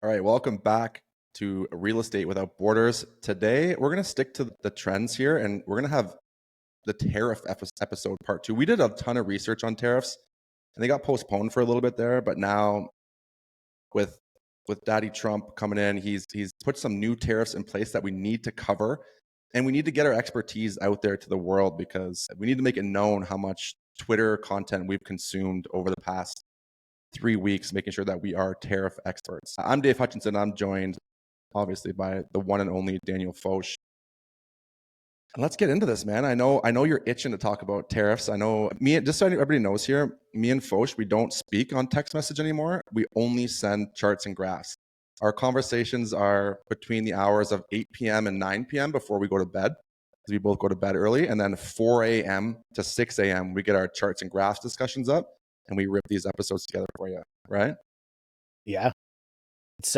All right, welcome back to Real Estate Without Borders. Today, we're going to stick to the trends here, and we're going to have the tariff episode part two. We did a ton of research on tariffs, and they got postponed for a little bit there. But now, with Daddy Trump coming in, he's put some new tariffs in place that we need to cover, and we need to get our expertise out there to the world because we need to make it known how much Twitter content we've consumed over the past 3 weeks, making sure that we are tariff experts. I'm Dave Hutchinson. I'm joined, obviously, by the one and only Daniel Foch. And let's get into this, man. I know you're itching to talk about tariffs. I know just so everybody knows here, me and Foch, we don't speak on text message anymore. We only send charts and graphs. Our conversations are between the hours of 8 p.m. and 9 p.m. before we go to bed, because we both go to bed early. And then 4 a.m. to 6 a.m., we get our charts and graphs discussions up, and we rip these episodes together for you, right? Yeah. It's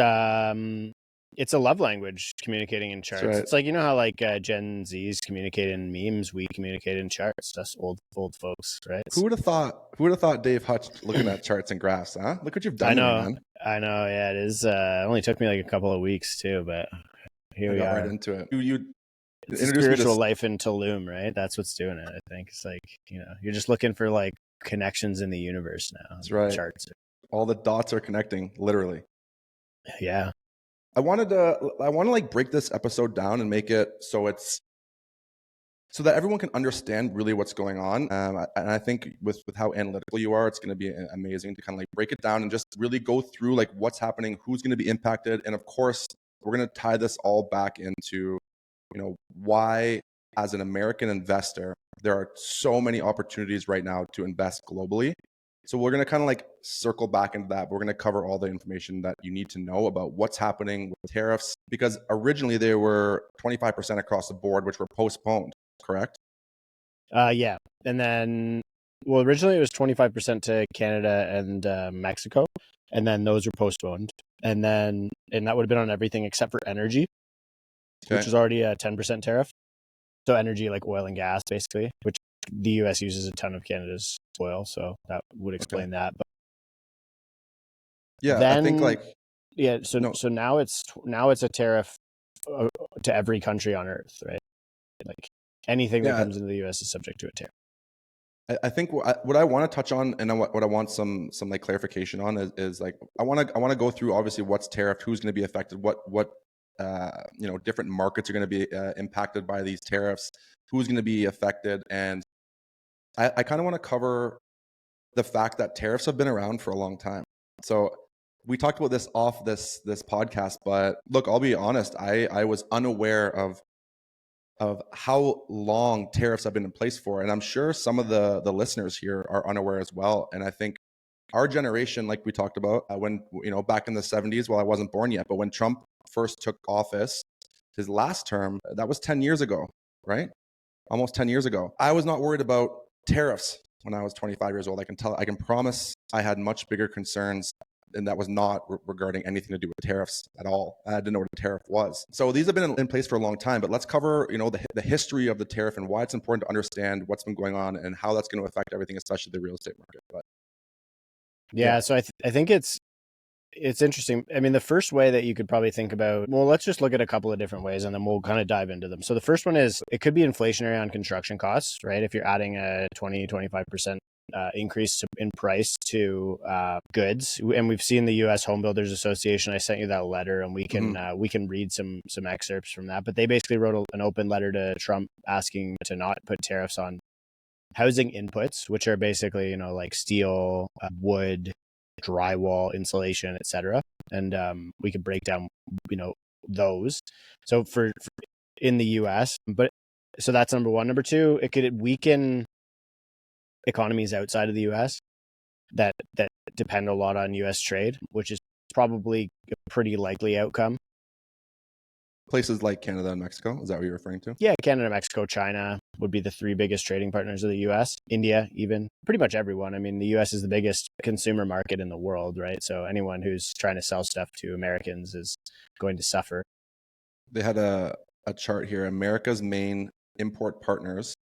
a love language, communicating in charts. Right. It's like, you know how like Gen Zs communicate in memes, we communicate in charts. Us old folks, right? Who would have thought Dave Hutch looking at charts and graphs, huh? Look what you've done to me, man. I know, yeah, it is. It only took me like a couple of weeks too, but here we are. Right into it. It's spiritual life in Tulum, right? That's what's doing it, I think. It's like, you're just looking for like connections in the universe now. That's right. Charts. All the dots are connecting, literally. Yeah. I want to like break this episode down and make it so that everyone can understand really what's going on. And I think with how analytical you are, it's going to be amazing to kind of like break it down and just really go through like what's happening, who's going to be impacted. And of course, we're going to tie this all back into, why as an American investor, there are so many opportunities right now to invest globally. So we're going to kind of like circle back into that. We're going to cover all the information that you need to know about what's happening with tariffs, because originally they were 25% across the board, which were postponed, correct? Yeah. And then, well, originally it was 25% to Canada and Mexico, and then those were postponed. And that would have been on everything except for energy, which is already a 10% tariff. So energy, like oil and gas, basically, which the U.S. uses a ton of Canada's oil, so that would explain that. But yeah, I think like So now it's a tariff to every country on Earth, right? Like anything that comes into the U.S. is subject to a tariff. I think what I want to touch on, and what I want some like clarification on is like I want to go through obviously what's tariffed, who's going to be affected, what different markets are going to be impacted by these tariffs, who's going to be affected, and I kind of want to cover the fact that tariffs have been around for a long time. So we talked about this off this podcast, but look, I'll be honest, I was unaware of how long tariffs have been in place for, and I'm sure some of the listeners here are unaware as well. And I think our generation, like we talked about, when back in the 70s, well, I wasn't born yet, but when Trump first took office, his last term, that was 10 years ago, right? Almost 10 years ago. I was not worried about tariffs when I was 25 years old. I can promise I had much bigger concerns, and that was not regarding anything to do with tariffs at all. I didn't know what a tariff was. So these have been in place for a long time, but let's cover, the history of the tariff and why it's important to understand what's been going on and how that's going to affect everything, especially the real estate market. But so I think it's interesting. I mean, the first way that you could probably think about, well, let's just look at a couple of different ways and then we'll kind of dive into them. So the first one is it could be inflationary on construction costs, right? If you're adding a 20-25% increase in price to goods, and we've seen the U.S. Home Builders Association. I sent you that letter, and we can read some excerpts from that. But they basically wrote an open letter to Trump asking to not put tariffs on housing inputs, which are basically like steel, wood, drywall, insulation, etc. And we could break down those. So for in the U.S., but so that's number one. Number two, it could weaken economies outside of the U.S. that depend a lot on U.S. trade, which is probably a pretty likely outcome. Places like Canada and Mexico, is that what you're referring to? Yeah, Canada, Mexico, China would be the three biggest trading partners of the U.S. India, even pretty much everyone. I mean, the U.S. is the biggest consumer market in the world, right? So anyone who's trying to sell stuff to Americans is going to suffer. They had a chart here. America's main import partners.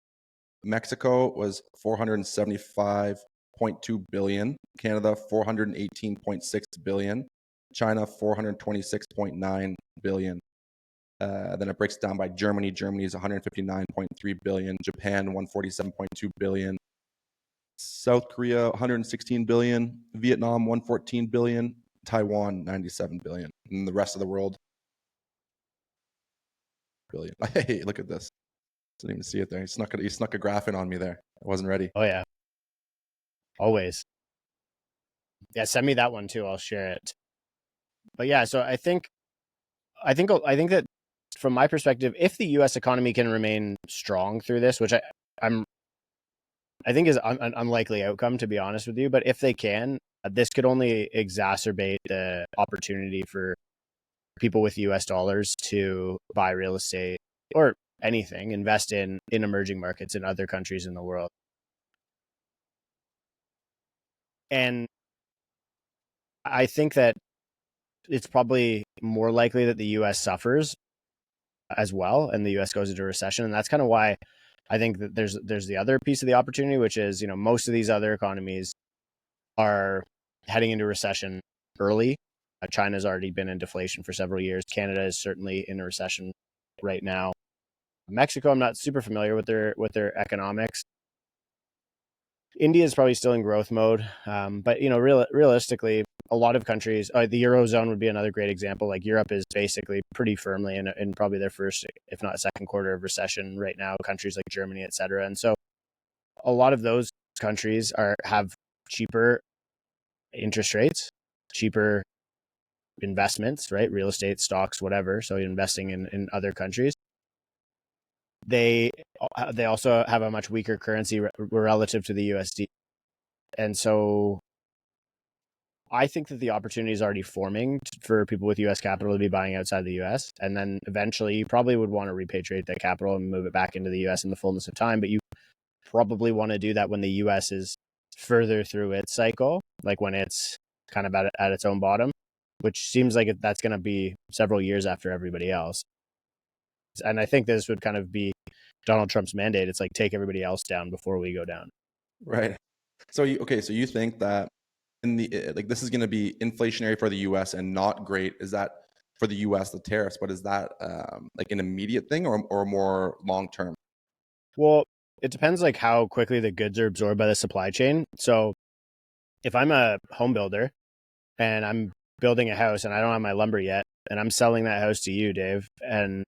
Mexico was 475.2 billion. Canada, 418.6 billion. China 426.9 billion. Then it breaks down by Germany. Germany is 159.3 billion. Japan 147.2 billion. South Korea 116 billion. Vietnam 114 billion. Taiwan 97 billion. And the rest of the world billion. Hey, look at this. Didn't even see it there. He snuck a graph in on me there. I wasn't ready. Oh yeah, always. Yeah, send me that one too. I'll share it. But yeah, so I think that from my perspective, if the U.S. economy can remain strong through this, which I think is an unlikely outcome, to be honest with you, but if they can, this could only exacerbate the opportunity for people with U.S. dollars to buy real estate or anything, invest in emerging markets in other countries in the world. And I think that it's probably more likely that the U.S. suffers as well, and the U.S. goes into recession. And that's kind of why I think that there's the other piece of the opportunity, which is, most of these other economies are heading into recession early. China's already been in deflation for several years. Canada is certainly in a recession right now. Mexico, I'm not super familiar with their economics. India is probably still in growth mode, but realistically, a lot of countries, the Eurozone would be another great example. Like Europe is basically pretty firmly in probably their first, if not second quarter of recession right now. Countries like Germany, et cetera, and so a lot of those countries have cheaper interest rates, cheaper investments, right? Real estate, stocks, whatever. So investing in other countries. They also have a much weaker currency relative to the USD. And so I think that the opportunity is already forming for people with US capital to be buying outside the US. And then eventually you probably would want to repatriate that capital and move it back into the US in the fullness of time. But you probably want to do that when the US is further through its cycle, like when it's kind of at its own bottom, which seems like that's going to be several years after everybody else. And I think this would kind of be Donald Trump's mandate. It's like, take everybody else down before we go down. Right. So you think that this is going to be inflationary for the U.S. and not great? Is that for the U.S. the tariffs? But is that like an immediate thing or more long term? Well, it depends like how quickly the goods are absorbed by the supply chain. So if I'm a home builder and I'm building a house and I don't have my lumber yet, and I'm selling that house to you, Dave, and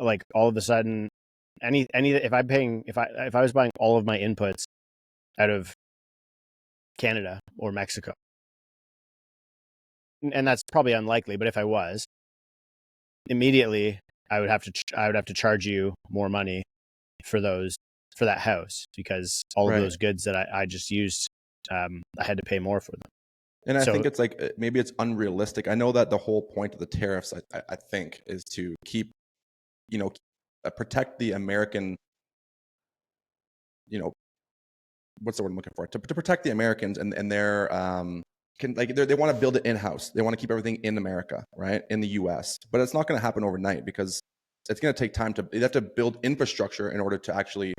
like all of a sudden, if I was buying all of my inputs out of Canada or Mexico, and that's probably unlikely, but if I was, immediately I would have to charge you more money for that house, because all of those goods that I just used, I had to pay more for them. And I think it's like, maybe it's unrealistic. I know that the whole point of the tariffs, I think, is to keep, protect the American, what's the word I'm looking for? To protect the Americans and their, they want to build it in-house. They want to keep everything in America, right? In the US. But it's not going to happen overnight, because it's going to take time they have to build infrastructure in order to actually,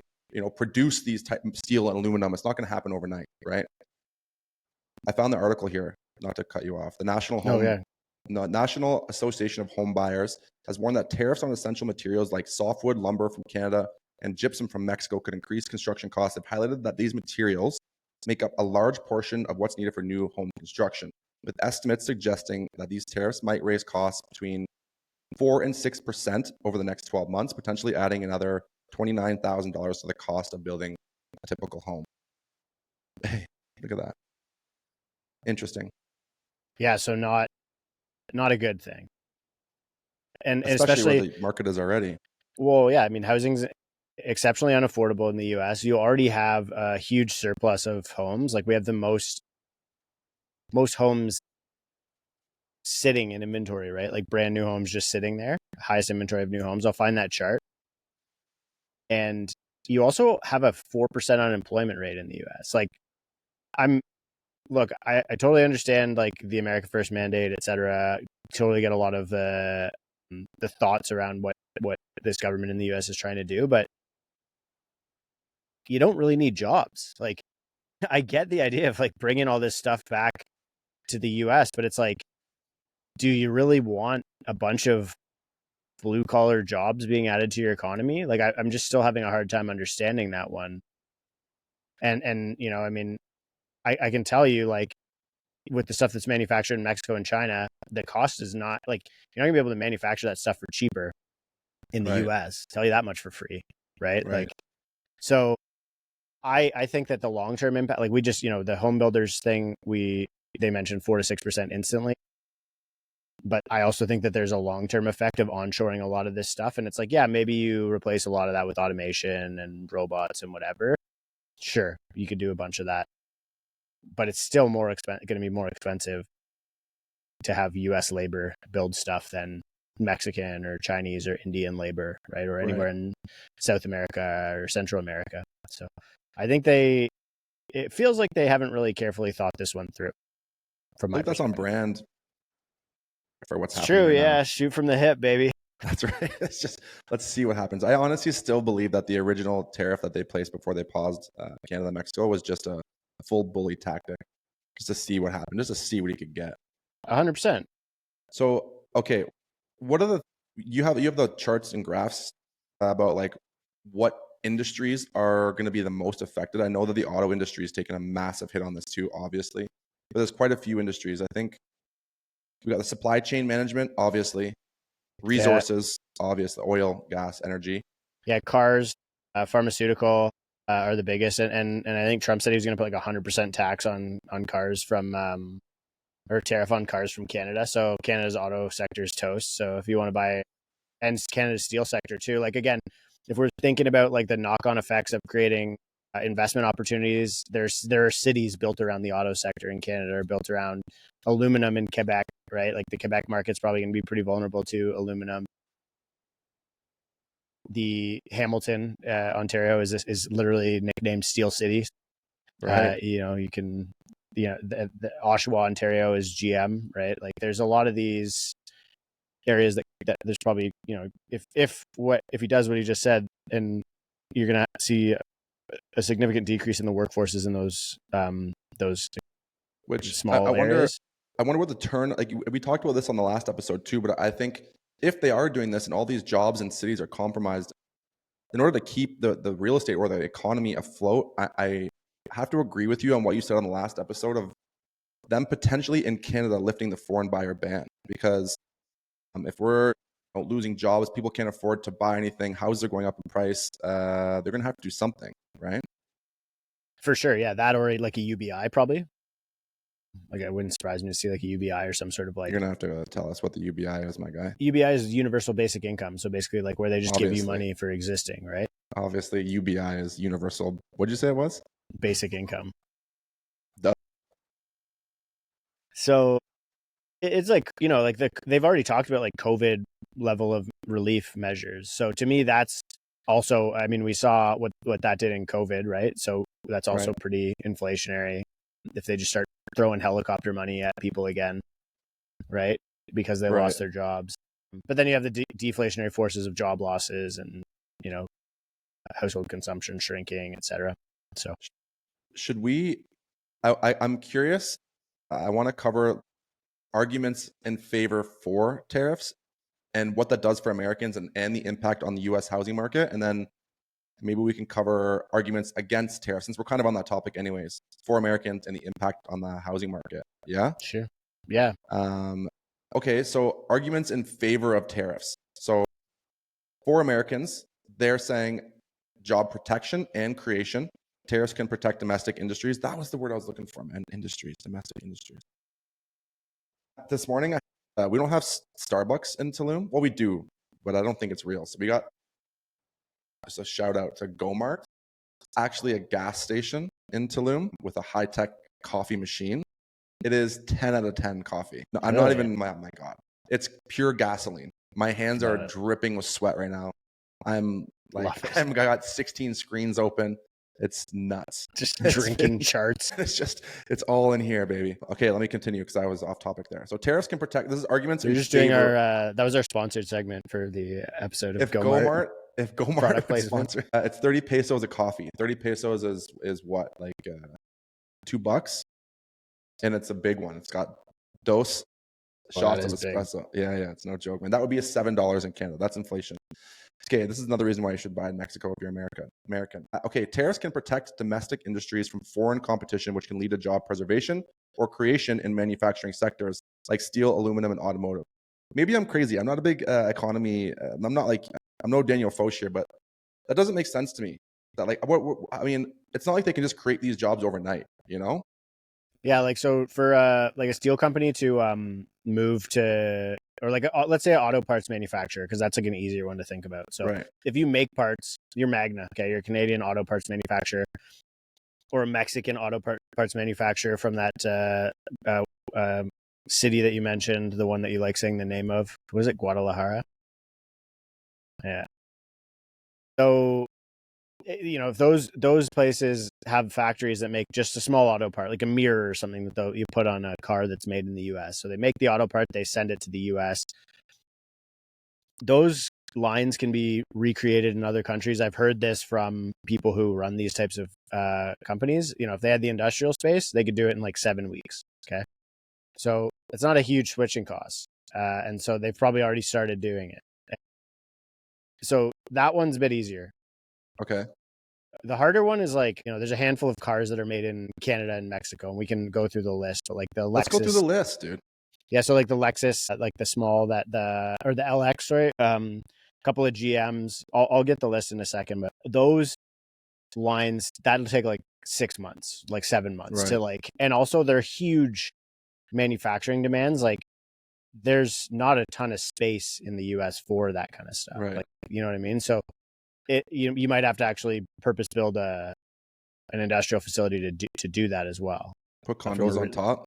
produce these type of steel and aluminum. It's not going to happen overnight, right? I found the article here, not to cut you off. The National Association of Home Buyers has warned that tariffs on essential materials like softwood lumber from Canada and gypsum from Mexico could increase construction costs. They've highlighted that these materials make up a large portion of what's needed for new home construction, with estimates suggesting that these tariffs might raise costs between 4% and 6% over the next 12 months, potentially adding another $29,000 to the cost of building a typical home. Hey, look at that. Interesting. Yeah, so not a good thing. And especially where the market is already. Well, yeah, I mean, housing's exceptionally unaffordable in the US. You already have a huge surplus of homes. Like we have the most homes sitting in inventory, right? Like brand new homes just sitting there. Highest inventory of new homes. I'll find that chart. And you also have a 4% unemployment rate in the US. Like I totally understand like the America First mandate, et cetera. Totally get a lot of the thoughts around what this government in the US is trying to do, but you don't really need jobs. Like I get the idea of like bringing all this stuff back to the US, but it's like do you really want a bunch of blue collar jobs being added to your economy? Like I'm just still having a hard time understanding that one. And you know, I mean, I can tell you, like, with the stuff that's manufactured in Mexico and China, the cost is not like, you're not gonna be able to manufacture that stuff for cheaper in the Right. US. Tell you that much for free. Right. Right. Like, so I think that the long term impact, like we just, you know, the home builders thing, they mentioned 4 to 6% instantly. But I also think that there's a long term effect of onshoring a lot of this stuff. And it's like, yeah, maybe you replace a lot of that with automation and robots and whatever. Sure, you could do a bunch of that, but it's still going to be more expensive to have U.S. labor build stuff than Mexican or Chinese or Indian labor, right? Or anywhere in South America or Central America. So I think it feels like they haven't really carefully thought this one through. From my that's on brand for what's happening. True, right yeah. now. Shoot from the hip, baby. That's right. It's just, let's see what happens. I honestly still believe that the original tariff that they placed before they paused Canada and Mexico was just a full bully tactic, just to see what happened, just to see what he could get. 100%. So, okay, what are you have the charts and graphs about like what industries are going to be the most affected? I know that the auto industry is taking a massive hit on this too, obviously, but there's quite a few industries. I think we got the supply chain management, obviously, resources, obviously, oil, gas, energy. Yeah, cars, pharmaceutical are the biggest, and I think Trump said he was going to put like 100% tax on cars from or tariff on cars from Canada. So Canada's auto sector is toast. So if you want to buy, and Canada's steel sector too, like again, if we're thinking about like the knock-on effects of creating investment opportunities, there are cities built around the auto sector in Canada, or built around aluminum in Quebec, right? Like the Quebec market's probably going to be pretty vulnerable to aluminum. The Hamilton, Ontario is literally nicknamed Steel City. Right. You know, you can, you know, the Oshawa, Ontario is GM, right? Like there's a lot of these areas that there's probably, you know, if he does what he just said, and you're going to see a significant decrease in the workforces in those Which small areas. I wonder what the turn, like we talked about this on the last episode too, but I think if they are doing this and all these jobs and cities are compromised, in order to keep the real estate or the economy afloat, I have to agree with you on what you said on the last episode of them potentially in Canada lifting the foreign buyer ban, because if we're losing jobs, people can't afford to buy anything, houses are going up in price, they're going to have to do something, right? For sure, yeah, that or like a UBI probably. Like it wouldn't surprise me to see like a UBI or some sort of like. You're gonna have to tell us what the UBI is, my guy. UBI is universal basic income, so basically like where they just give you money for existing, right? Obviously, UBI is universal. What'd you say it was? Basic income. Duh. So it's like, you know, like they've already talked about like COVID level of relief measures. So to me, that's also, I mean, we saw what that did in COVID, right? So that's also pretty inflationary if they just start throwing helicopter money at people again, right? Because they lost their jobs. But then you have the deflationary forces of job losses and, you know, household consumption shrinking, etc. So should we, I'm curious, I want to cover arguments in favor for tariffs and what that does for Americans and the impact on the US housing market. And then maybe we can cover arguments against tariffs, since we're kind of on that topic anyways, for Americans and the impact on the housing market. Yeah? Sure. Yeah. Okay, so arguments in favor of tariffs. So for Americans, they're saying job protection and creation. Tariffs can protect domestic industries. That was the word I was looking for, man. Industries, domestic industries. This morning, we don't have Starbucks in Tulum. Well, we do, but I don't think it's real. So we got just a shout out to GoMart. It's actually a gas station in Tulum with a high-tech coffee machine. It is 10 out of 10 coffee. No, I'm not even, oh my God. It's pure gasoline. My hands are dripping with sweat right now. I'm like, I got 16 screens open. It's nuts. Just drinking charts. It's all in here, baby. Okay, let me continue because I was off topic there. So tariffs can protect, this is arguments. We're just doing our, that was our sponsored segment for the episode of GoMart. If GoMart would sponsor, it's 30 pesos a coffee. 30 pesos is what? Like $2? And it's a big one. It's got dos shots of espresso. Yeah, it's no joke, man. That would be $7 in Canada. That's inflation. Okay, this is another reason why you should buy in Mexico if you're American. Okay, tariffs can protect domestic industries from foreign competition, which can lead to job preservation or creation in manufacturing sectors like steel, aluminum, and automotive. Maybe I'm crazy. I'm not a big economy. I'm no Daniel Foch here, but that doesn't make sense to me. That I mean, it's not like they can just create these jobs overnight, you know? Yeah, like so for like a steel company to move to, or like let's say an auto parts manufacturer, because that's like an easier one to think about. So Right. if you make parts, you're Magna, okay, you're a Canadian auto parts manufacturer, or a Mexican auto parts manufacturer from that city that you mentioned, the one that you like saying the name of. Was it Guadalajara? Yeah. So, if those places have factories that make just a small auto part, like a mirror or something that you put on a car that's made in the U.S. So they make the auto part, they send it to the U.S. Those lines can be recreated in other countries. I've heard this from people who run these types of companies. If they had the industrial space, they could do it in like 7 weeks. Okay. So it's not a huge switching cost. And so they've probably already started doing it. So that one's a bit easier. Okay. The harder one is like, there's a handful of cars that are made in Canada and Mexico, and we can go through the list. But like the Lexus, let's go through the list, dude. Yeah, so like the Lexus, like the small or the LX, sorry, couple of GMs. I'll get the list in a second, but those lines that'll take like 6 months, like 7 months to like, and also they're huge manufacturing demands. Like there's not a ton of space in the US for that kind of stuff. Right. Like, you know what I mean? So you might have to actually purpose build an industrial facility to do that as well. Put condos on top.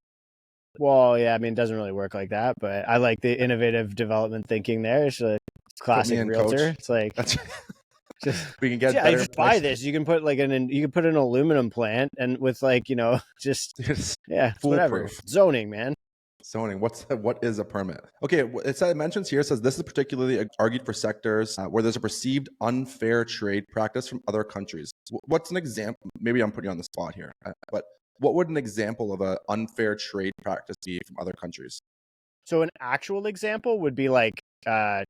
Well, yeah, I mean, it doesn't really work like that, but I like the innovative development thinking there. It's a classic realtor. Coach. It's like we can get better. Just buy this. You can put an aluminum plant and with just whatever. Zoning, man. Zoning. What is a permit? Okay, it mentions here, it says this is particularly argued for sectors where there's a perceived unfair trade practice from other countries. What's an example? Maybe I'm putting you on the spot here, but what would an example of an unfair trade practice be from other countries? So an actual example would be like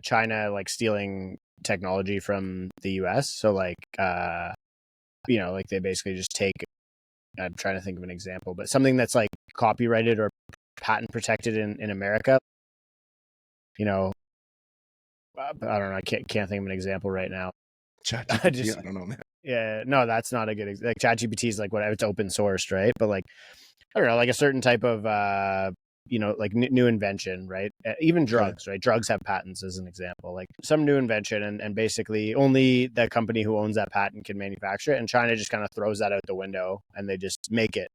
China like stealing technology from the US. So like like they basically just take, I'm trying to think of an example, but something that's like copyrighted or patent protected in America. I don't know. I can't think of an example right now. ChatGPT, I don't know, man. Yeah, no, that's not a good example. Like ChatGPT is like whatever, it's open sourced, right? But like, I don't know, like a certain type of like new invention, right? Even drugs, right? Drugs have patents as an example, like some new invention, and basically only the company who owns that patent can manufacture it. And China just kind of throws that out the window and they just make it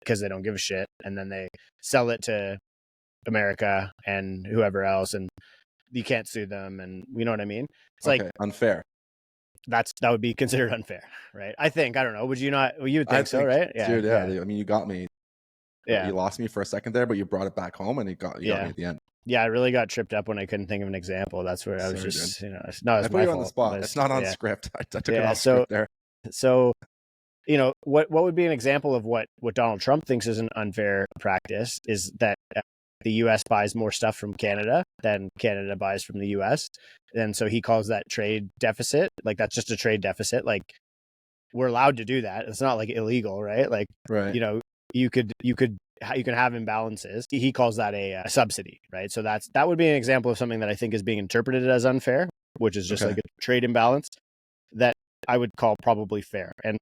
because they don't give a shit. And then they sell it to America and whoever else, and you can't sue them. And you know what I mean? It's like unfair. That would be considered unfair, right? I think. I don't know. Would you not? You would think so, right? Yeah, dude. Yeah. I mean, you got me. Yeah, you lost me for a second there, but you brought it back home, and you got me at the end. Yeah, I really got tripped up when I couldn't think of an example. That's where I was just, no, it's I put you on the spot. It's not on script. I took it off script there. So, what would be an example of what Donald Trump thinks is an unfair practice is that the U.S. buys more stuff from Canada than Canada buys from the U.S. And so he calls that trade deficit. Like that's just a trade deficit. Like we're allowed to do that. It's not like illegal, right? Like, you can have imbalances. He calls that a subsidy, right? So that would be an example of something that I think is being interpreted as unfair, which is just like a trade imbalance that I would call probably fair. And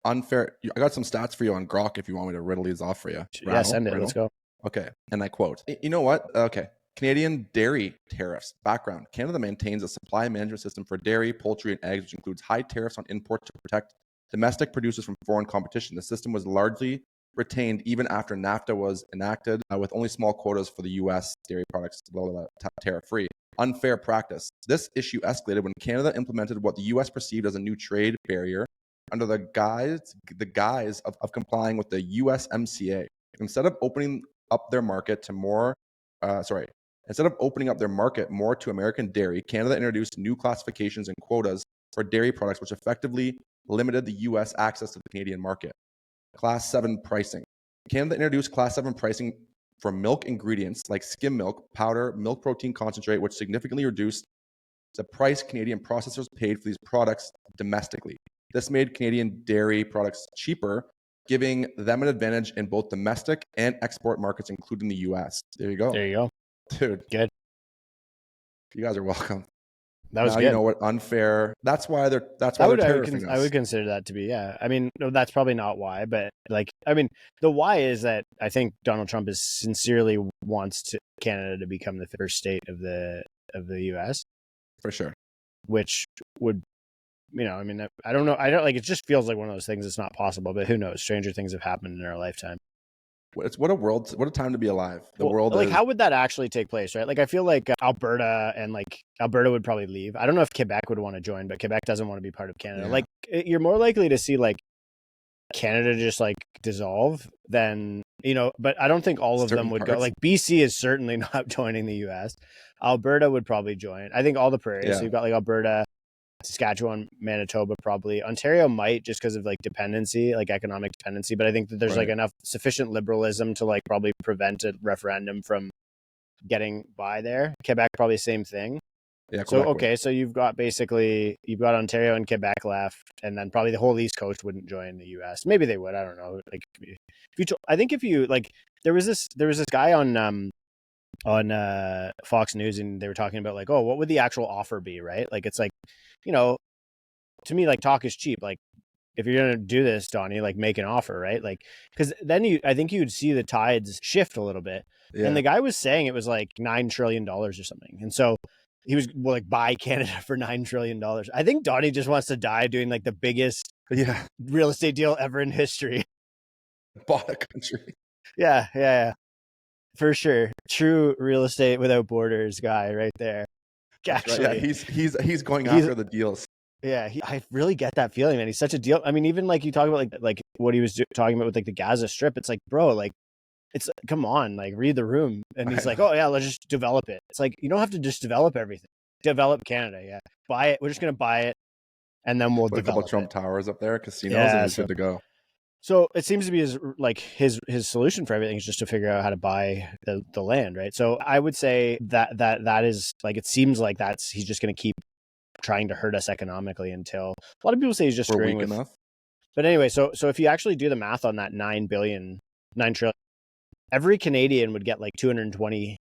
unfair. I got some stats for you on Grok if you want me to riddle these off for you. Yeah, send it. Let's go. Okay. And I quote, you know what? Okay. Canadian dairy tariffs. Background. Canada maintains a supply management system for dairy, poultry, and eggs, which includes high tariffs on imports to protect domestic producers from foreign competition. The system was largely retained even after NAFTA was enacted, with only small quotas for the U.S. dairy products, tariff-free. Unfair practice. This issue escalated when Canada implemented what the U.S. perceived as a new trade barrier under the guise of complying with the USMCA. Instead of opening up their market more to American dairy, Canada introduced new classifications and quotas for dairy products, which effectively limited the U.S. access to the Canadian market. Class 7 pricing. Canada introduced Class 7 pricing for milk ingredients like skim milk, powder, milk protein concentrate, which significantly reduced the price Canadian processors paid for these products domestically. This made Canadian dairy products cheaper, giving them an advantage in both domestic and export markets, including the US. There you go. There you go. Dude. Good. You guys are welcome. That was now good. You know what unfair. That's why they're tariffing us. I would consider that to be, yeah. I mean, no, that's probably not why, but like, I mean, the why is that I think Donald Trump is sincerely wants Canada to become the first state of the US. For sure. Which would, you know, I mean, I don't know. I don't like, it just feels like one of those things that's not possible, but who knows? Stranger things have happened in our lifetime. It's what a time to be alive. The world like is... How would that actually take place, right? Like, I feel like Alberta would probably leave. I don't know if Quebec would want to join, but Quebec doesn't want to be part of Canada. Yeah. Like, you're more likely to see like Canada just like dissolve than, you know, but I don't think all of them would go. Like, BC is certainly not joining the US. Alberta would probably join. I think all the prairies. Yeah. So you've got like Alberta, Saskatchewan, Manitoba, probably. Ontario might, just because of like dependency, like economic dependency. But I think that there's like enough sufficient liberalism to like probably prevent a referendum from getting by there. Quebec, probably same thing. Yeah. So, okay. So you've got Ontario and Quebec left, and then probably the whole East Coast wouldn't join the US. Maybe they would. I don't know. Like, I think if you like, there was this guy on Fox News, and they were talking about like, oh, what would the actual offer be, right? Like, it's like, you know, to me, like, talk is cheap. Like, if you're gonna do this, Donnie, like, make an offer, right? Like, because then I think you'd see the tides shift a little bit. Yeah. And the guy was saying it was like $9 trillion or something, and so he was like, buy Canada for $9 trillion. I think Donnie just wants to die doing like the biggest real estate deal ever in history. Bought a country. Yeah. For sure. True real estate without borders guy right there. Actually, right. Yeah, he's going after the deals. Yeah, I really get that feeling, man. He's such a deal. I mean, even like you talk about like what he was talking about with like the Gaza Strip. It's like, bro, like, it's, come on, like, read the room. And he's like, oh yeah, let's just develop it. It's like, you don't have to just develop everything. Develop Canada, yeah. Buy it. We're just gonna buy it, and then we'll develop a couple Trump towers up there, casinos, and it's good to go. So it seems to be his solution for everything is just to figure out how to buy the land, right? So I would say that is like, it seems like he's just going to keep trying to hurt us economically until a lot of people say he's just screwing with enough. But anyway, so if you actually do the math on that 9 trillion, every Canadian would get like $220,000.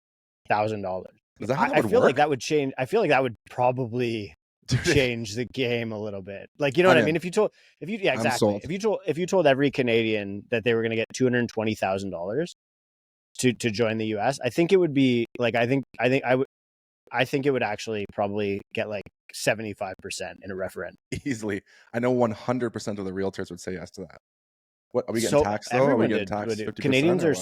I feel like that would change. I feel like that would probably change the game a little bit. Like, you know what I mean? Exactly. If you told every Canadian that they were going to get $220,000 to join the US, I think it would be like, I think it would actually probably get like 75% in a referendum. Easily. I know 100% of the realtors would say yes to that. What are we getting taxed though? Are we getting taxed 50%? Canadians are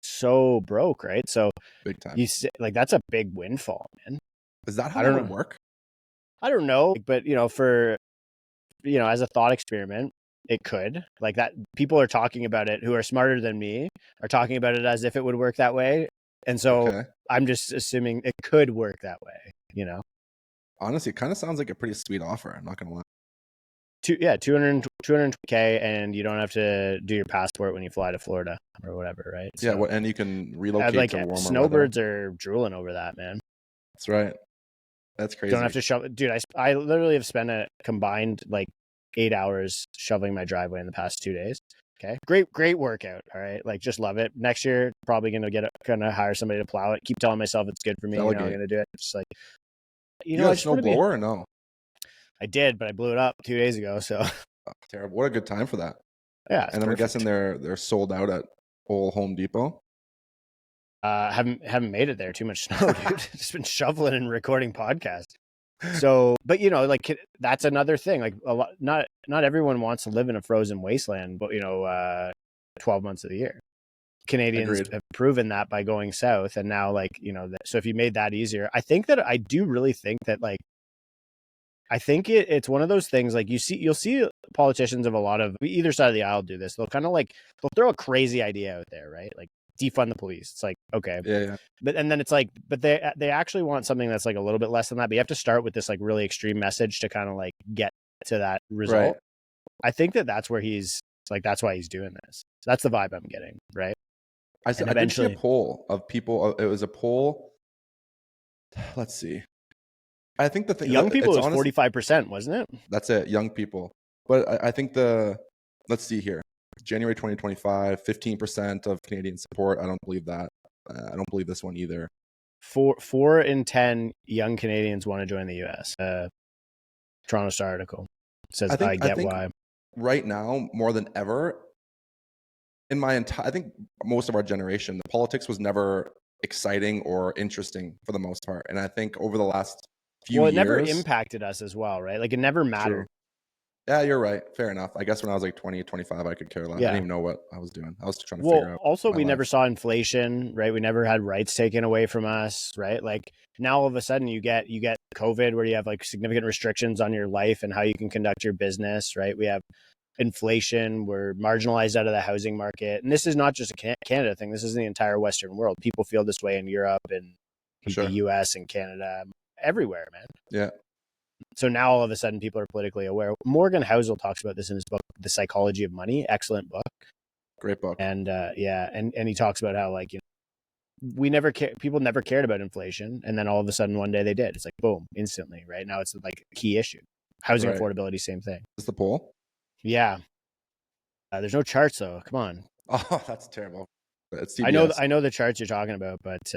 so broke, right? So big time. Like, that's a big windfall, man. Is that how it would work? I don't know, but as a thought experiment, it could. Like, that people are talking about it who are smarter than me are talking about it as if it would work that way. And so I'm just assuming it could work that way, you know? Honestly, it kind of sounds like a pretty sweet offer. I'm not going to lie. 200K, and you don't have to do your passport when you fly to Florida or whatever, right? Yeah, so, and you can relocate like, to warmer snowbirds weather. Are drooling over that, man. That's right. That's crazy. Don't have to shovel. Dude, I literally have spent a combined like 8 hours shoveling my driveway in the past 2 days. Okay. Great workout. All right. Like, just love it. Next year, probably gonna hire somebody to plow it. Keep telling myself it's good for me. Delegate. I'm gonna do it. Just like, you got a snow blower or no? I did, but I blew it up 2 days ago. So terrible. What a good time for that. Yeah. And I'm guessing they're sold out at old Home Depot. Haven't made it there. Too much snow, dude. Just been shoveling and recording podcasts. So, but like, that's another thing. Like, a lot, not everyone wants to live in a frozen wasteland, but 12 months of the year. Canadians have proven that by going south, and now, like, so if you made that easier, I do really think that, like, I think it's one of those things, like, you'll see politicians of a lot of either side of the aisle do this. They'll kind of like, they'll throw a crazy idea out there, right? Like, defund the police. It's like, okay. Yeah. But then it's like, but they actually want something that's like a little bit less than that. But you have to start with this like really extreme message to kind of like get to that result. Right. I think that's where that's why he's doing this. So that's the vibe I'm getting, right? I did see a poll of people. It was a poll. Let's see. I think the thing, young people was 45%, wasn't it? That's it, young people. But I think let's see here. January 2025, 15% of Canadian support. I don't believe that. I don't believe this one either. 4 in 10 young Canadians want to join the U.S. Toronto Star article says, I get why. Right now, more than ever, I think most of our generation, the politics was never exciting or interesting for the most part. And I think over the last few years, never impacted us as well, right? Like it never mattered. True. Yeah, you're right. Fair enough. I guess when I was like 20, 25, I could care less. I didn't even know what I was doing. I was trying to figure out. Also, we never saw inflation, right? We never had rights taken away from us, right? Like now all of a sudden you get COVID where you have like significant restrictions on your life and how you can conduct your business, right? We have inflation. We're marginalized out of the housing market. And this is not just a Canada thing. This is the entire Western world. People feel this way in Europe and the US and Canada, everywhere, man. Yeah. So now all of a sudden people are politically aware. Morgan Housel talks about this in his book, The Psychology of Money. Excellent book. Great book. And and he talks about how like, people never cared about inflation. And then all of a sudden one day they did. It's like, boom, instantly, right? Now it's like a key issue. Housing affordability, same thing. Is the poll? Yeah. There's no charts though. Come on. Oh, that's terrible. It's CBS. I know the charts you're talking about, but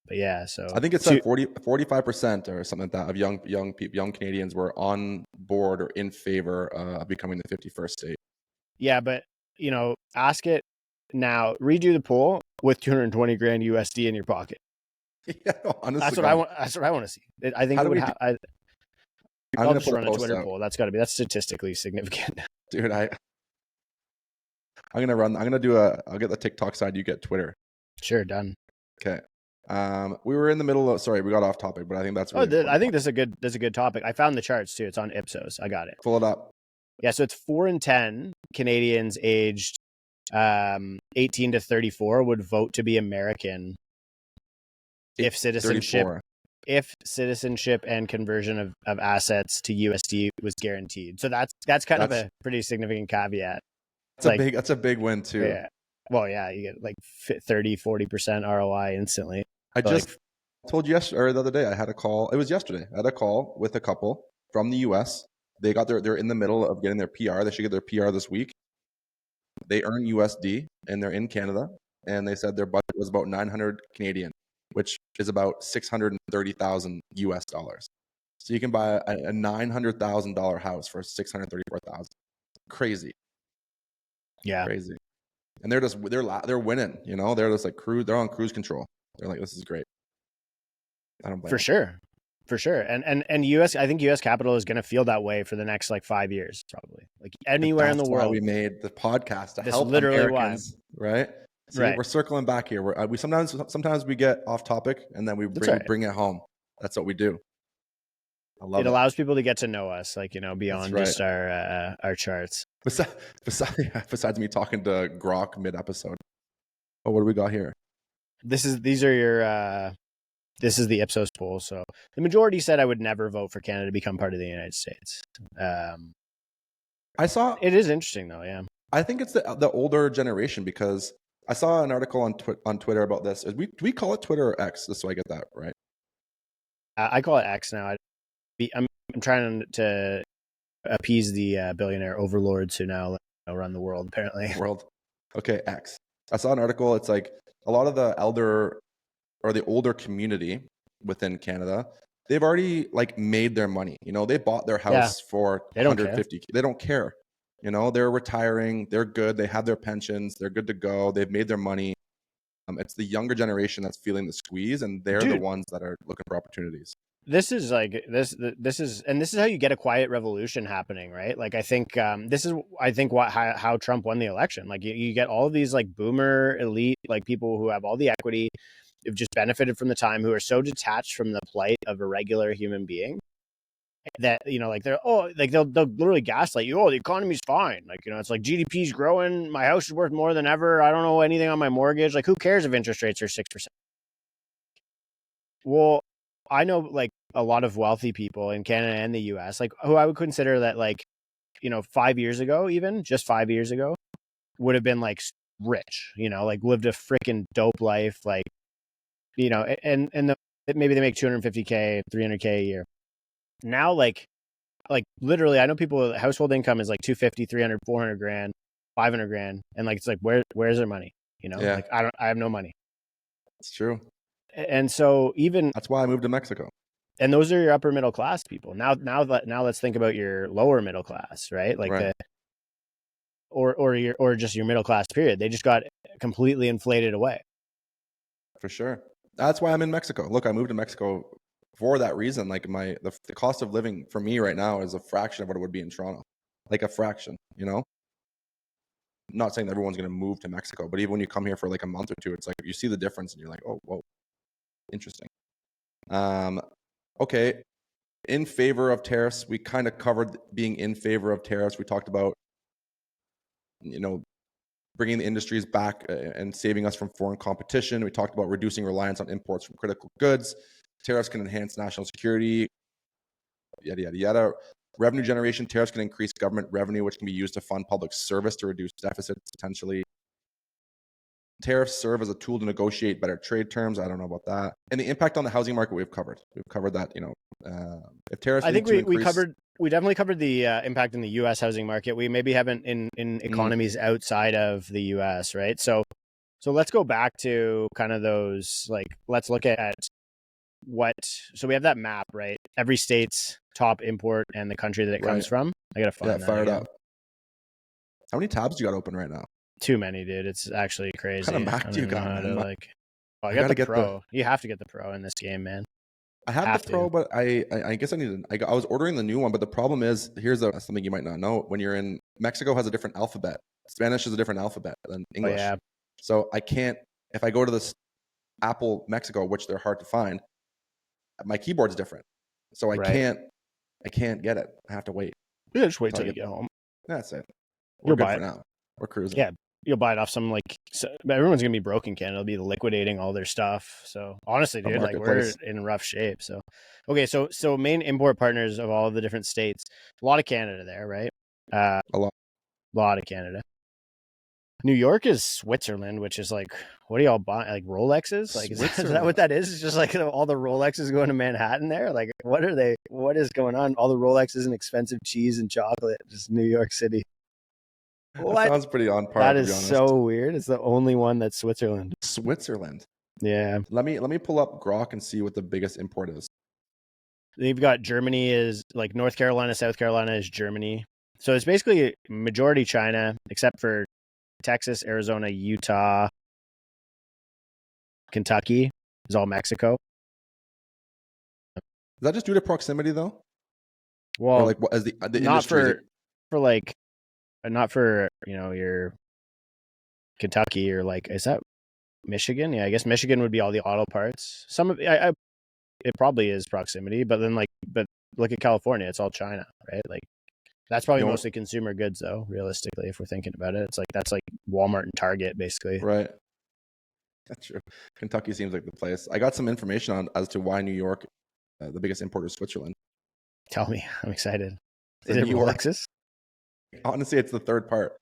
yeah, so I think it's like 45% or something like that of young Canadians were on board or in favor of becoming the 51st state. Yeah, but ask it now. Redo the poll with 220 grand USD in your pocket. Yeah, honestly, that's what I want. That's what I want to see. I think it would have. I'll just run a Twitter poll. That's statistically significant. Dude, I'll get the TikTok side. You get Twitter. Sure, done. Okay. We were in the middle of. Sorry, we got off topic, but I think that's. Really I think this is a good topic. I found the charts too. It's on Ipsos. I got it. Pull it up. Yeah, so it's 4 in 10 Canadians aged 18 to 34 would vote to be American if citizenship and conversion of assets to USD was guaranteed. So that's kind of a pretty significant caveat. That's a big win too. Yeah. Well, yeah, you get like 30-40% ROI instantly. I just told you the other day I had a call. It was yesterday. I had a call with a couple from the US. They're in the middle of getting their PR. They should get their PR this week. They earn USD and they're in Canada. And they said their budget was about 900 Canadian, which is about $630,000 US dollars. So you can buy a $900,000 house for $634,000. Crazy. Yeah. Crazy. And they're winning, they're just like they're on cruise control. They're like, this is great. I don't blame them. For sure. And I think US capital is going to feel that way for the next like 5 years, probably. Like anywhere in the world. That's why we made the podcast to help literally Americans, right? See, right. We're circling back here. We sometimes we get off topic and then we bring it home. That's what we do. I love it. Allows people to get to know us, like, beyond just our charts. Besides me talking to Grok mid episode. Oh, what do we got here? This is the Ipsos poll. So the majority said I would never vote for Canada to become part of the United States. It is interesting though. Yeah. I think it's the older generation, because I saw an article on Twitter about this. Do we call it Twitter or X? Just so I get that right. I call it X now. I'm trying to appease the billionaire overlords who now run the world, apparently. Okay, X. I saw an article. It's like a lot of the older community within Canada, they've already like made their money. They bought their house for $150,000. They don't care. They're retiring. They're good. They have their pensions. They're good to go. They've made their money. It's the younger generation that's feeling the squeeze, and they're the ones that are looking for opportunities. This is how you get a quiet revolution happening, right? Like I think how Trump won the election. Like you get all of these like boomer elite, like people who have all the equity, who've just benefited from the time, who are so detached from the plight of a regular human being that they'll literally gaslight you. Oh, the economy's fine. Like it's like GDP's growing. My house is worth more than ever. I don't know anything on my mortgage. Like who cares if interest rates are 6%? Well, I know like a lot of wealthy people in Canada and the US, like who I would consider that 5 years ago, even just 5 years ago, would have been like rich, like lived a freaking dope life, like, and maybe they make 250K, 300K a year. Now, like literally, I know people, household income is like 250, 300, 400 grand, 500 grand. And like, it's like, where's their money? Yeah, Like I have no money. it's true. And so That's why I moved to Mexico. and those are your upper middle class people. Now let's think about your lower middle class, right? Like Right. or just your middle class period. They just got completely inflated away. For sure. That's why I'm in Mexico. Look, I moved to Mexico for that reason. Like the cost of living for me right now is a fraction of what it would be in Toronto. Like a fraction, I'm not saying that everyone's going to move to Mexico, but even when you come here for like a month or two, it's like you see the difference and you're like, oh, whoa, interesting. Okay. In favor of tariffs, we kind of covered being in favor of tariffs. We talked about, bringing the industries back and saving us from foreign competition. We talked about reducing reliance on imports from critical goods. Tariffs can enhance national security, yada, yada, yada. Revenue generation, tariffs can increase government revenue, which can be used to fund public service to reduce deficits potentially. Tariffs serve as a tool to negotiate better trade terms. I don't know about that. And the impact on the housing market we've covered. We've covered that, if tariffs I think lead to increase... we definitely covered the impact in the U.S. housing market. We maybe haven't in economies outside of the U.S., right? So let's go back to kind of those, like, let's look at so we have that map, right? Every state's top import and the country that it comes from. I got to find that. Fire it up. How many tabs do you got open right now? Too many, dude. It's actually crazy. What kind of Mac do you got, man? I got the Pro. You have to get the Pro in this game, man. I have the Pro, but I guess I was ordering the new one, but the problem is, here's something you might not know. When you're in Mexico, has a different alphabet. Spanish is a different alphabet than English. Oh, yeah. So I can't, if I go to this Apple Mexico, which they're hard to find, my keyboard's different. So I can't get it. I have to wait. Yeah, just wait till you get home. That's it. We're good for now. We're cruising. Yeah. You'll buy it off some, everyone's going to be broke in Canada. They'll be liquidating all their stuff. So honestly, dude, like, we're in rough shape. So, okay. So main import partners of all of the different states, a lot of Canada there, right? A lot of Canada. New York is Switzerland, which is like, what do y'all buy? Like Rolexes? Like, is that what that is? It's just like all the Rolexes going to Manhattan there? Like, what is going on? All the Rolexes and expensive cheese and chocolate, just New York City. That sounds pretty on par. That is so weird. It's the only one that's Switzerland. Yeah. Let me pull up Grok and see what the biggest import is. You've got Germany is like North Carolina, South Carolina is Germany. So it's basically majority China, except for Texas, Arizona, Utah, Kentucky is all Mexico. Is that just due to proximity, though? Well, or like what as the not industry? not for your Kentucky or like, is that Michigan? Yeah, I guess Michigan would be all the auto parts. Some of it probably is proximity, but then but look at California, it's all China, right? Like that's probably mostly consumer goods, though. Realistically, if we're thinking about it, it's like that's like Walmart and Target, basically. Right. That's true. Kentucky seems like the place. I got some information on as to why New York, the biggest importer is Switzerland. Tell me, I'm excited. Is it Rolexes? Honestly, it's the third part.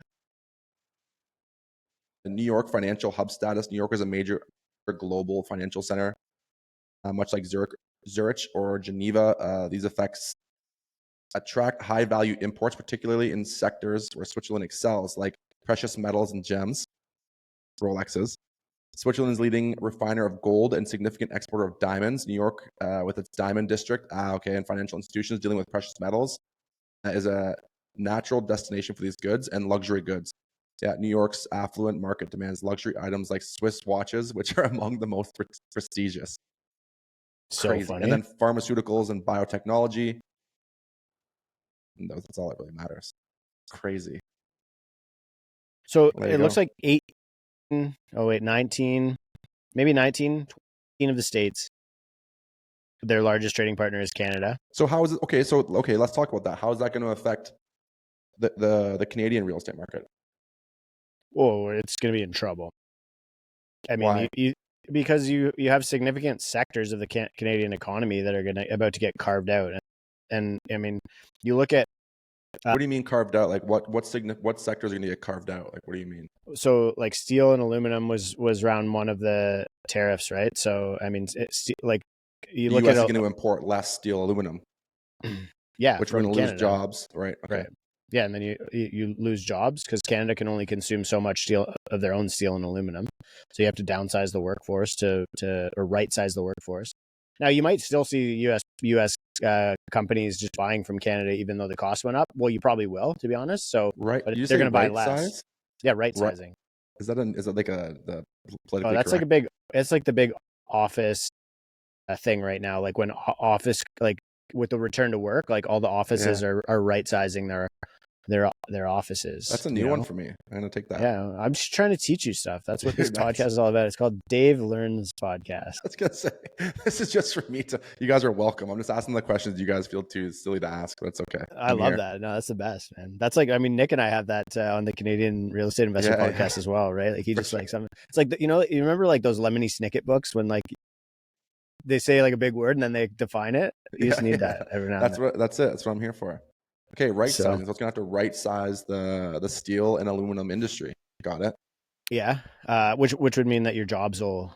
The New York financial hub status. New York is a major global financial center, much like Zurich or Geneva. These effects attract high-value imports, particularly in sectors where Switzerland excels, like precious metals and gems, Rolexes. Switzerland's leading refiner of gold and significant exporter of diamonds. New York, with its diamond district, and financial institutions dealing with precious metals, is a natural destination for these goods and luxury goods. Yeah, New York's affluent market demands luxury items like Swiss watches, which are among the most prestigious. So crazy. funny. And then pharmaceuticals and biotechnology. And that's all that really matters. It's crazy. So it looks like 19, maybe 19 of the states, their largest trading partner is Canada. So how is it? Okay, let's talk about that. How is that going to affect the Canadian real estate market? Oh, it's going to be in trouble. I mean, Why? Because you have significant sectors of the Canadian economy that are about to get carved out. And I mean, you look at What do you mean carved out? Like what sectors are going to get carved out? Like, what do you mean? So like steel and aluminum was round one of the tariffs, right? So I mean, like you The look U.S. at is going to import less steel, aluminum, yeah, which we're from going to lose Canada, jobs, right? Okay. right? Yeah, and then you lose jobs because Canada can only consume so much steel of their own steel and aluminum, so you have to downsize the workforce to or right size the workforce. Now you might still see U.S. Companies just buying from Canada even though the cost went up. Well, you probably will, to be honest. So, Right. but Did you they're say going to buy right less. size? Yeah, right Right. sizing. Is that like the Oh, politically that's like correct? a big. It's like the big office thing right now. Like when office, like with the return to work, like all the offices Yeah. are right sizing their offices. That's a new one for me. I'm going to take that. Yeah, I'm just trying to teach you stuff. That's what this Dude, podcast is all about. It's called Dave Learns Podcast. I was gonna say this is just for me to. You guys are welcome. I'm just asking the questions you guys feel too silly to ask. But it's okay. I love that. No, that's the best, man. That's like, I mean, Nick and I have that on the Canadian Real Estate Investor podcast as well, right? Like he just like something. It's like you remember like those Lemony Snicket books when like they say like a big word and then they define it. You just need that every now and then. That's it. That's what I'm here for. Okay, right sizing. So it's gonna have to right size the steel and aluminum industry. Got it. Yeah, which would mean that your jobs will,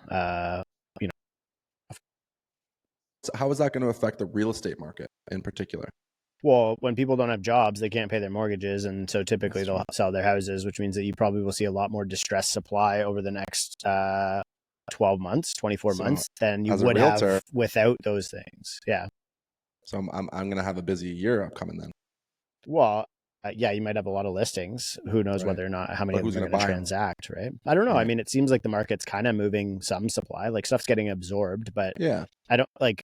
So how is that going to affect the real estate market in particular? well, when people don't have jobs, they can't pay their mortgages, and so typically they'll sell their houses, which means that you probably will see a lot more distressed supply over the next 12 months, 24 months than you would have without those things. Yeah. So I'm going to have a busy year upcoming then. Well, yeah, you might have a lot of listings. Who knows whether or not how many of them are going to transact, right? I don't know. Right. I mean, it seems like the market's kind of moving some supply, like stuff's getting absorbed, but yeah, I don't like.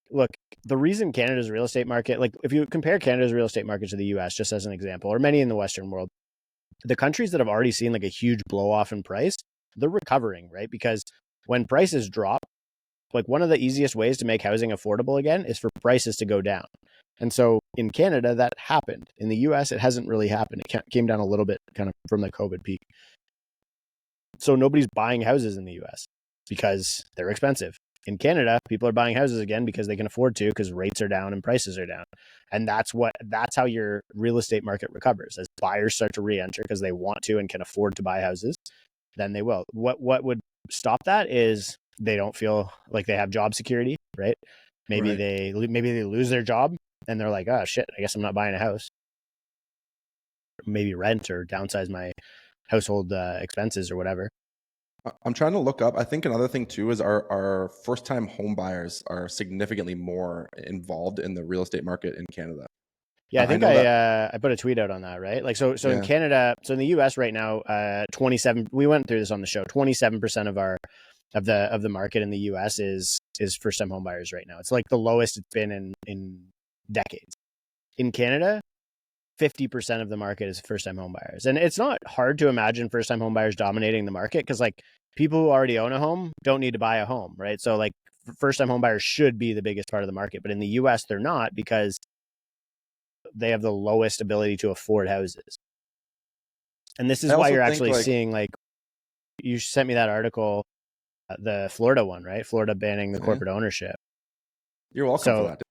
Look, the reason Canada's real estate market, like if you compare Canada's real estate market to the US, just as an example, or many in the Western world, the countries that have already seen like a huge blow off in price, they're recovering, right? Because when prices drop, like one of the easiest ways to make housing affordable again is for prices to go down. And so in Canada, that happened. In the US, it hasn't really happened. It came down a little bit kind of from the COVID peak. So nobody's buying houses in the US because they're expensive. In Canada, people are buying houses again because they can afford to, because rates are down and prices are down. And that's how your real estate market recovers. As buyers start to re-enter because they want to and can afford to buy houses, then they will. What would stop that is they don't feel like they have job security, right? Maybe they lose their job and they're like, oh shit, I guess I'm not buying a house. Maybe rent or downsize my household expenses or whatever. I'm trying to look up. I think another thing too is our first-time home buyers are significantly more involved in the real estate market in Canada. Yeah, I think I put a tweet out on that, right? Like so in Canada, so in the US right now, 27. We went through this on the show. 27% of the market in the US is first-time home buyers right now. It's like the lowest it's been in decades. In Canada, 50% of the market is first-time home buyers. And it's not hard to imagine first-time home buyers dominating the market because like people who already own a home don't need to buy a home, right? So like first-time home buyers should be the biggest part of the market. But in the US, they're not because they have the lowest ability to afford houses. And this is why you're actually seeing like, you sent me that article, the Florida one, right? Florida banning the corporate ownership. You're welcome for that.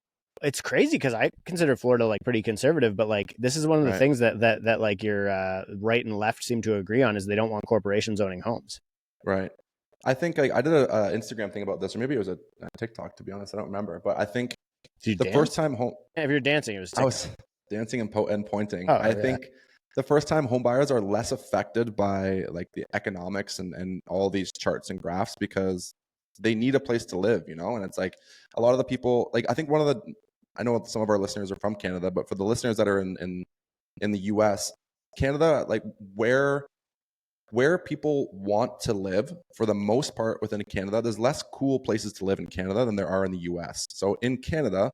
It's crazy because I consider Florida like pretty conservative, but like this is one of the things that like your right and left seem to agree on is they don't want corporations owning homes. Right. I think I did an Instagram thing about this, or maybe it was a TikTok, to be honest. I don't remember, but I think first-time home. Yeah, if you're dancing, it was TikTok. I was dancing and pointing. I think the first-time home buyers are less affected by like the economics and all these charts and graphs because they need a place to live, and it's like a lot of the people, like I think I know some of our listeners are from Canada, but for the listeners that are in the US, Canada, like where people want to live for the most part within Canada, there's less cool places to live in Canada than there are in the US. So in Canada,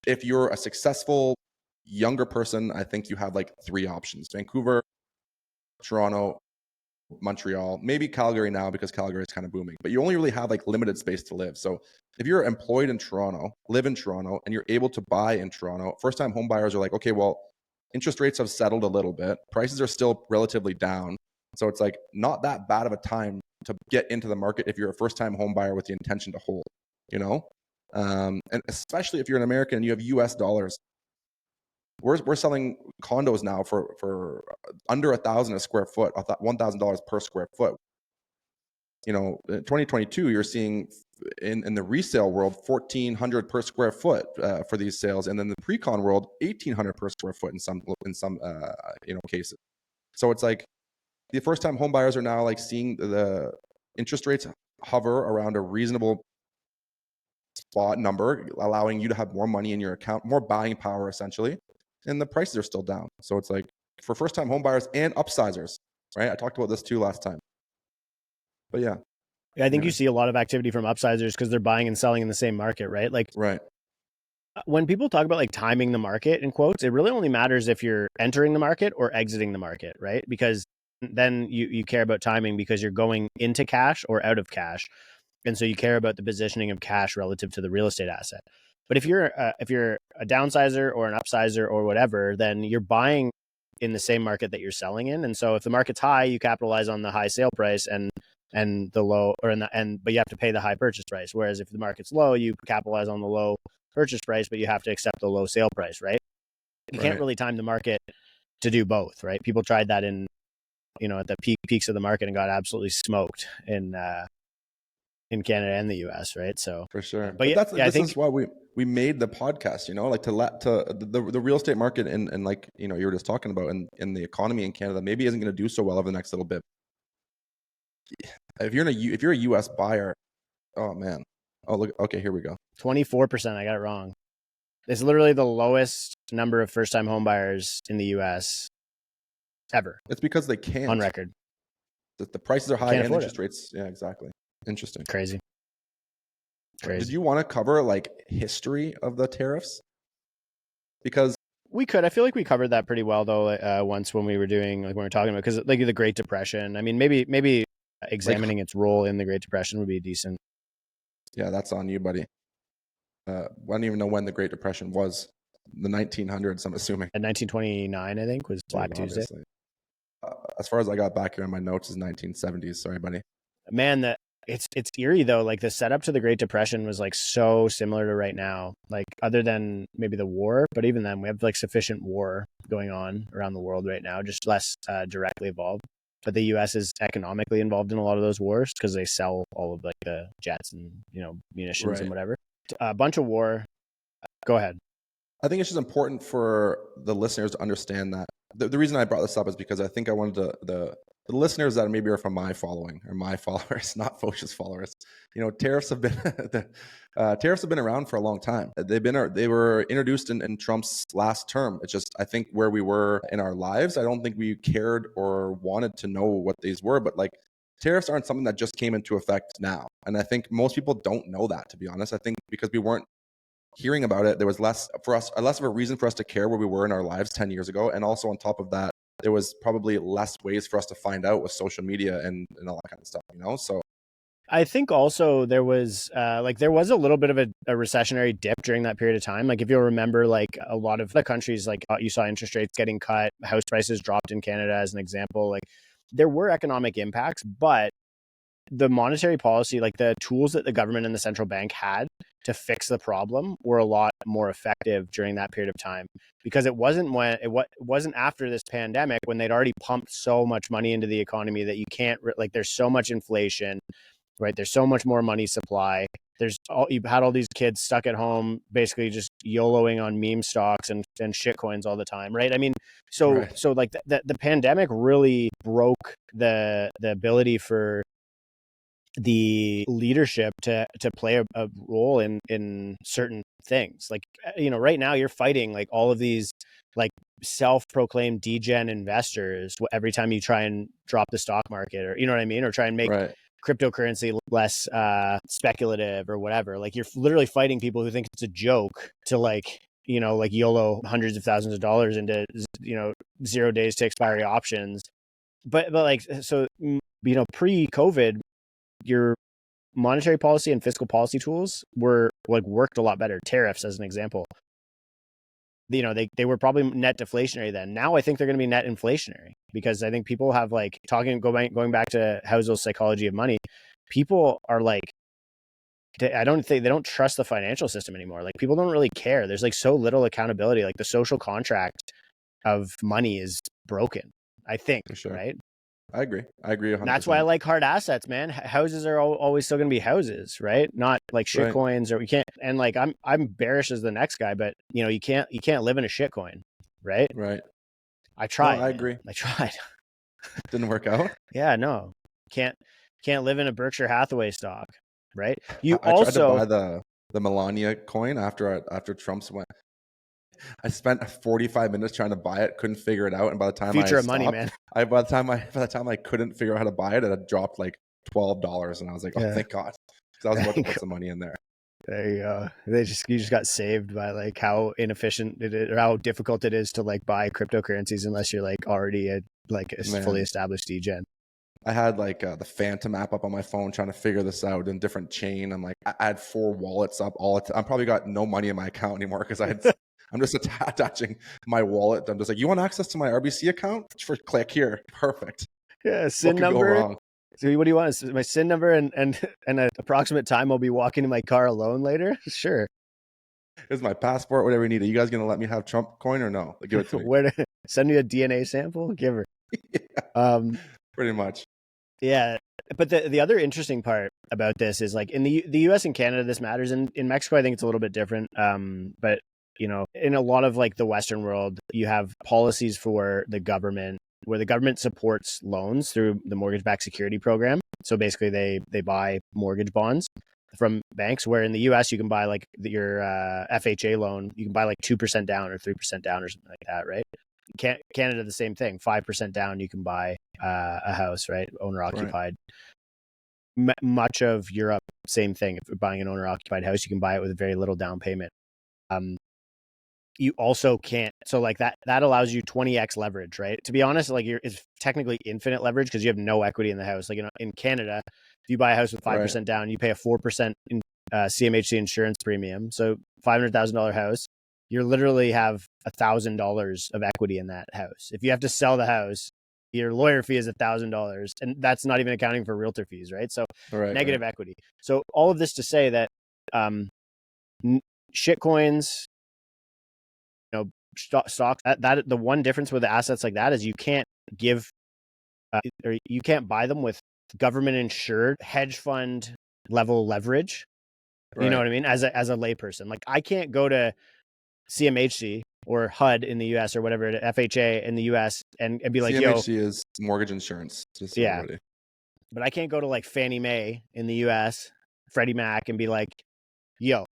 if you're a successful younger person, I think you have like 3 options: Vancouver, Toronto, Montreal, maybe Calgary now because Calgary is kind of booming, but you only really have like limited space to live. So if you're employed in Toronto, live in Toronto, and you're able to buy in Toronto, first-time home buyers are like, okay, well, interest rates have settled a little bit. Prices are still relatively down. So it's like not that bad of a time to get into the market if you're a first-time home buyer with the intention to hold, and especially if you're an American and you have US dollars. we're selling condos now for under $1,000 a square foot, $1,000 per square foot. You know, in 2022, you're seeing in the resale world, 1,400 per square foot for these sales, and then the pre-con world, 1,800 per square foot in some you know, cases. So it's like the first-time home buyers are now like seeing the interest rates hover around a reasonable spot number, allowing you to have more money in your account, more buying power essentially, and the prices are still down. So it's like for first-time home buyers and upsizers, right? I talked about this too last time. But yeah. I think you see a lot of activity from upsizers because they're buying and selling in the same market, right? Like, right. When people talk about like timing the market in quotes, it really only matters if you're entering the market or exiting the market, right? Because then you care about timing because you're going into cash or out of cash. And so you care about the positioning of cash relative to the real estate asset. But if you're a downsizer or an upsizer or whatever, then you're buying in the same market that you're selling in. And so if the market's high, you capitalize on the high sale price and the low, but you have to pay the high purchase price. Whereas if the market's low, you capitalize on the low purchase price, but you have to accept the low sale price, right? You can't really time the market to do both, right? People tried that in, you know, at the peaks of the market and got absolutely smoked in Canada and the US, right? So for sure. But this is why we made the podcast, you know, like to the real estate market and like, you know, you were just talking about in the economy in Canada maybe isn't going to do so well over the next little bit. If you're a US buyer, oh man. Oh look, okay, here we go. 24%, I got it wrong. It's literally the lowest number of first-time home buyers in the US ever. It's because they can't. On record. The prices are high and interest rates. Yeah, exactly. Interesting. Crazy. Did you want to cover like history of the tariffs? Because we could. I feel like we covered that pretty well though. Once when we were doing like when we were talking about, because like the Great Depression. I mean, maybe examining its role in the Great Depression would be decent. Yeah, that's on you, buddy. I don't even know when the Great Depression was. The 1900s, I'm assuming. In 1929, I think, was Black Tuesday. As far as I got back here in my notes, is 1970s. Sorry, buddy. Man, it's eerie though. Like the setup to the Great Depression was like so similar to right now. Like other than maybe the war, but even then, we have like sufficient war going on around the world right now, just less directly involved. But the U.S. is economically involved in a lot of those wars because they sell all of like the jets and, you know, munitions and whatever. A bunch of war. Go ahead. I think it's just important for the listeners to understand that. The reason I brought this up is because I think I wanted the listeners that maybe are from my following or my followers, not Foch's followers. You know, tariffs have been tariffs have been around for a long time. They were introduced in Trump's last term. It's just I think where we were in our lives, I don't think we cared or wanted to know what these were. But like tariffs aren't something that just came into effect now, and I think most people don't know that. To be honest, I think because we weren't hearing about it, there was less of a reason for us to care where we were in our lives 10 years ago, and also on top of that, there was probably less ways for us to find out with social media and all that kind of stuff, you know? So I think also there was a little bit of a recessionary dip during that period of time. Like if you'll remember, like a lot of the countries, like you saw interest rates getting cut, house prices dropped in Canada as an example. Like there were economic impacts, but the monetary policy, like the tools that the government and the central bank had to fix the problem were a lot more effective during that period of time, because it wasn't after this pandemic when they'd already pumped so much money into the economy that you can't like there's so much inflation, right? There's so much more money supply. You've had all these kids stuck at home, basically just YOLOing on meme stocks and shit coins all the time, right? I mean, so like the pandemic really broke the ability for the leadership to play a role in certain things. Like, you know, right now you're fighting like all of these like self-proclaimed degen investors every time you try and drop the stock market, or you know what I mean, or try and make cryptocurrency less speculative or whatever. Like you're literally fighting people who think it's a joke to like, you know, like YOLO hundreds of thousands of dollars into, you know, 0 days to expiry options. But like, so, you know, pre-COVID, your monetary policy and fiscal policy tools worked a lot better. Tariffs, as an example, you know, they were probably net deflationary then. Now I think they're going to be net inflationary, because I think people have like going back to Housel's psychology of money. People are like I don't think they don't trust the financial system anymore. Like people don't really care. There's like so little accountability. Like the social contract of money is broken, I think. For sure. Right. I agree. 100%. And that's why I like hard assets, man. Houses are always still going to be houses, right? Not like shit Right. coins, or we can't. And like I'm bearish as the next guy, but you know you can't live in a shit coin, right? Right. I tried. No, I agree. I tried. Didn't work out. Yeah, no, can't live in a Berkshire Hathaway stock, right? You I tried to also buy the Melania coin after Trump's went. I spent 45 minutes trying to buy it, couldn't figure it out, and by the time future I of money, stopped, man. by the time I couldn't figure out how to buy it, it had dropped like $12, and I was like, oh, Yeah. thank God, because I was about to put some money in there. There you go. You just got saved by like how inefficient it is, or how difficult it is to like buy cryptocurrencies unless you're like already a fully established degen. I had like the Phantom app up on my phone trying to figure this out in different chain. I'm like, I had 4 wallets up I'm probably got no money in my account anymore because I'm just attaching my wallet. I'm just like, you want access to my RBC account? Click here. Perfect. Yeah, SIN number. So what do you want? My SIN number and an approximate time I'll be walking in my car alone later? Sure. Here's my passport, whatever you need. Are you guys going to let me have Trump coin or no? Give it to me. Send me a DNA sample? Give her. Yeah, pretty much. Yeah. But the other interesting part about this is like in the US and Canada, this matters. In Mexico, I think it's a little bit different. But you know, in a lot of like the Western world, you have policies for the government where the government supports loans through the mortgage-backed security program. So basically they buy mortgage bonds from banks, where in the US you can buy like your FHA loan, you can buy like 2% down or 3% down or something like that, right? Canada, the same thing, 5% down, you can buy a house, right? Owner occupied. Right. Much of Europe, same thing. If you're buying an owner occupied house, you can buy it with very little down payment. You also can't, so like that allows you 20x leverage, right? To be honest, like it's technically infinite leverage because you have no equity in the house. Like, you know, in Canada, if you buy a house with 5% down, you pay a 4% CMHC insurance premium. So $500,000 house, you literally have $1,000 of equity in that house. If you have to sell the house, your lawyer fee is $1,000, and that's not even accounting for realtor fees, right? So negative equity. So all of this to say that shit coins, you know, stocks, that the one difference with assets like that is you can't give or you can't buy them with government insured hedge fund level leverage. You know what I mean? As a layperson, like I can't go to CMHC or HUD in the US or whatever, FHA in the US and be like, CMHC is mortgage insurance. Yeah. Everybody. But I can't go to like Fannie Mae in the US, Freddie Mac, and be like, yo,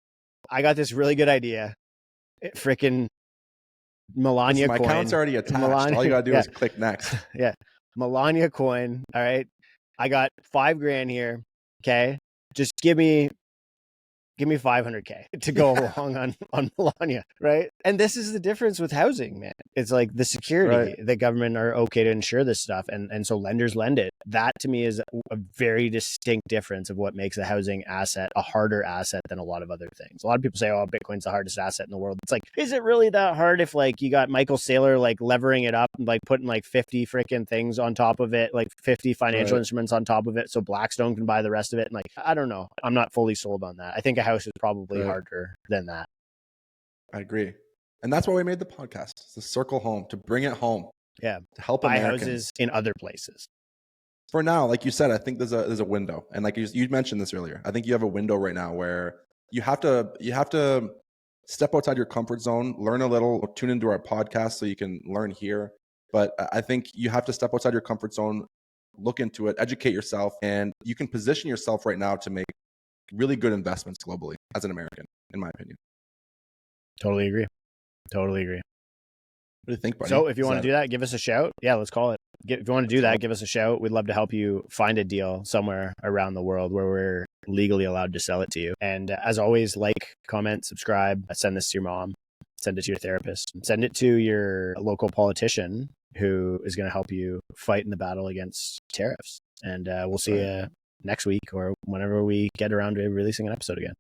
I got this really good idea. Freaking Melania coin. My account's already attached. All you gotta do is click next. Yeah. Melania coin. All right. I got $5,000 here. Okay. Just give me $500K to go along on Melania, right? And this is the difference with housing, man. It's like the security, the government are okay to insure this stuff, and so lenders lend it. That to me is a very distinct difference of what makes a housing asset a harder asset than a lot of other things. A lot of people say, oh, Bitcoin's the hardest asset in the world. It's like, is it really that hard if like you got Michael Saylor like levering it up and like putting like 50 freaking things on top of it, like 50 financial instruments on top of it so Blackstone can buy the rest of it? And like, I don't know. I'm not fully sold on that. I think a house is probably harder than that. I agree. And that's why we made the podcast, to circle home, to bring it home. Yeah. To help buy Americans. Houses in other places. For now, like you said, I think there's a window. And like you mentioned this earlier, I think you have a window right now where you have to step outside your comfort zone, learn a little, tune into our podcast so you can learn here. But I think you have to step outside your comfort zone, look into it, educate yourself, and you can position yourself right now to make really good investments globally as an American, in my opinion. Totally agree. What do you think, buddy? So if you want to do that, give us a shout. Yeah, let's call it. If you want to do that, give us a shout. We'd love to help you find a deal somewhere around the world where we're legally allowed to sell it to you. And as always, like, comment, subscribe, send this to your mom, send it to your therapist, send it to your local politician who is going to help you fight in the battle against tariffs. And we'll see you next week or whenever we get around to releasing an episode again.